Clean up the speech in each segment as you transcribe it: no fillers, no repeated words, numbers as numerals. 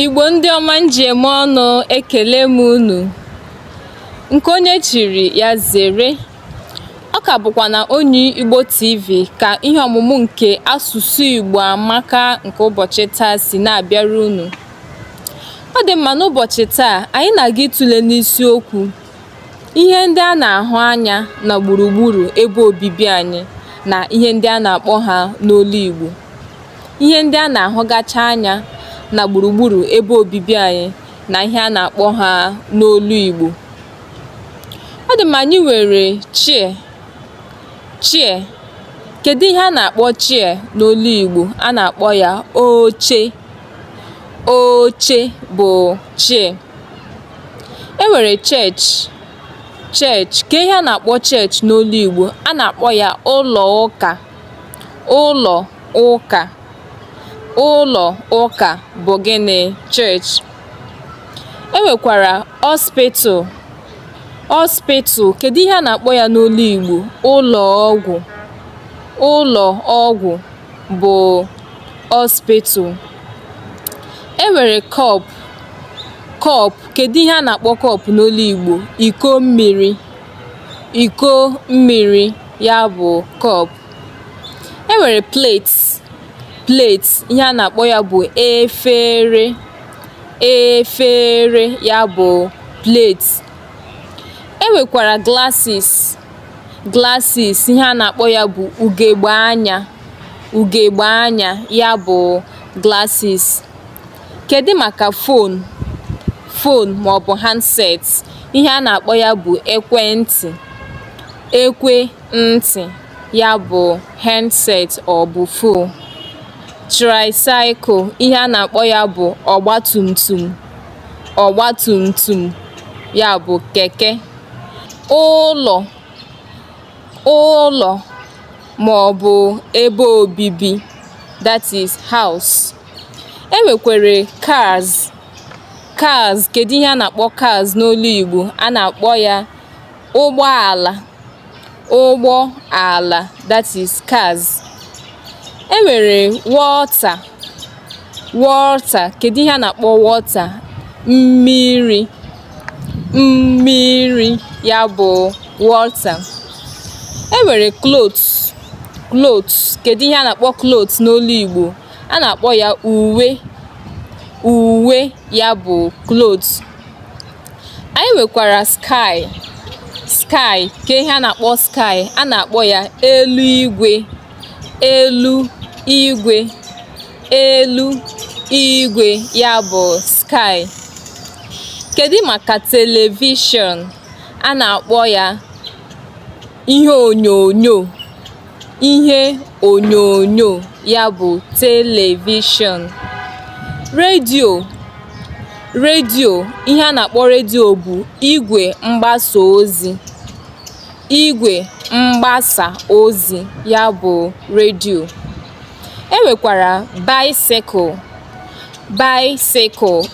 Igbo ndị ọma njem ọnụ ekele m unu. Nke onye chiri ya zere. Ọ ka bụkwa na Onyii-igbo TV ka ihe ọmụmụ nke asụsụ Igbo amaka nke ụbọchị taa si na-abịara unu. Ọ dị mma n'ụbọchị taa anyị na-aga ịtụle n'isiokwu ihe ndị a na-ahụ anya na gburugburu ebe obibi anyị na ihe ndị a na-akpọ ha n'olu Igbo. Ihe ndị a na-ahụgacha anya na gburugburu ebe obibi anyị na ihe a na-akpọ ha n'olu Igbo. Ọ dị mma anyị nwere chair. Kedu ihe a na-akpọ chair n'olu Igbo? A na-akpọ ya oche. Oche bụ chair. E nwere church. Ka ihe a na-akpọ church n'olu Igbo? A na-akpọ ya ụlọ ụka. Ụlọ ụka. Ụlọ ụka bụ gịnị? Church. E nwekwara hospital. Kedu ihe a na-akpọ ya n'olu Igbo? Ụlọ ọgwụ. Ụlọ ọgwụ bụ hospital. E nwere cup. Kedu ihe a na-akpọ cup n'olu Igbo? Iko mmiri. Iko mmiri ya bụ cup. E nwere plate. Ihe a na-akpọ ya bụ efere. Efere ya bụ plate. E nwekwara glasses. Ihe a na-akpọ ya bụ ugegbe anya. Ugegbe anya ya bụ glasses. Kedu maka phone maọbụ handset? Ihe a na-akpọ ya bụ ekwentị. Ekwentị ya bụ handset ọ bụ phone. Tricycle. Ihe a na-akpọ ya bụ ọgbatumtum. Ọgbatumtum ya bụ keke. Ụlọ maọbụ ebe obibi, that is house. E nwekwara cars. Kedu ihe a na-akpọ cars n'olu Igbo? A na-akpọ ya ụgbọala. Ụgbọala, that is cars. E nwere water. Kedu ihe a na-akpọ water? Mmiri. Mmiri ya bụ water. E nwere clothes. Kedu ihe a na-akpọ clothes n'olu Igbo? A na-akpọ ya uwe. Uwe ya bụ clothes. Anyị nwekwara sky. Ka ihe a na-akpọ sky? A na-akpọ ya eluigwe. Eluigwe ya bụ sky. Kedu maka television? A na-akpọ ya ihe onyonyo. Ihe onyonyo ya bụ television. Radio. Ihe a na-akpọ radio bụ igwe mgbasa ozi. Igwe mgbasa ozi ya bụ radio. E nwekwara bicycle.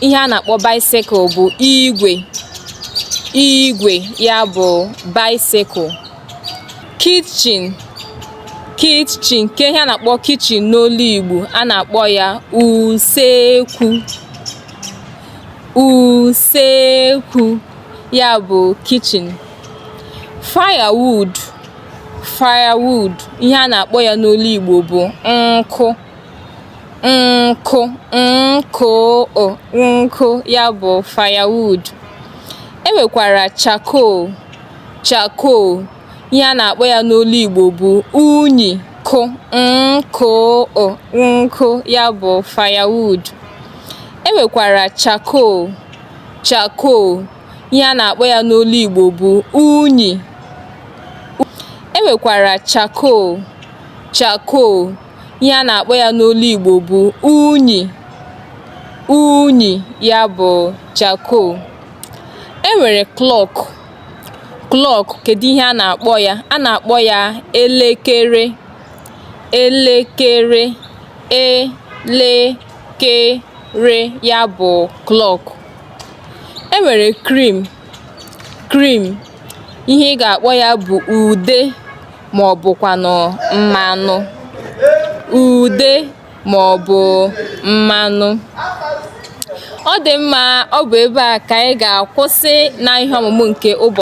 Ihe a na-akpọ bicycle bụ igwe ya bụ bicycle. Kitchen. Ke ihe a na-akpọ kitchen n'olu Igbo? A na-akpọ ya usekwu. Usekwu ya bụ kitchen. Firewood. Ihe a na-akpọ ya n'olu Igbo bụ nkụ. Nkụ ya bụ firewood. E nwekwara charcoal. Ihe a na-akpọ ya n'olu Igbo bụ unyi. Nkụ ya bụ firewood. E nwekwara charcoal. Ihe a na-akpọ ya n'olu Igbo bụ unyi. E nwekwara charcoal. Ihe a na-akpọ ya n'olu Igbo bụ unyi. Unyi ya bụ charcoal. E nwere clock. Kedu ihe a na-akpọ ya? A na-akpọ ya elekere. Elekere ya bụ clock. E nwere cream. Ihe ị ga-akpọ ya bụ ude maọbụkwanụ mmanụ. Ude maọbụ mmanụ. Ọ dị mma, ọ bụ ebe a ka anyị ga-akwụsị na ihe ọmụmụ nke ụbọchị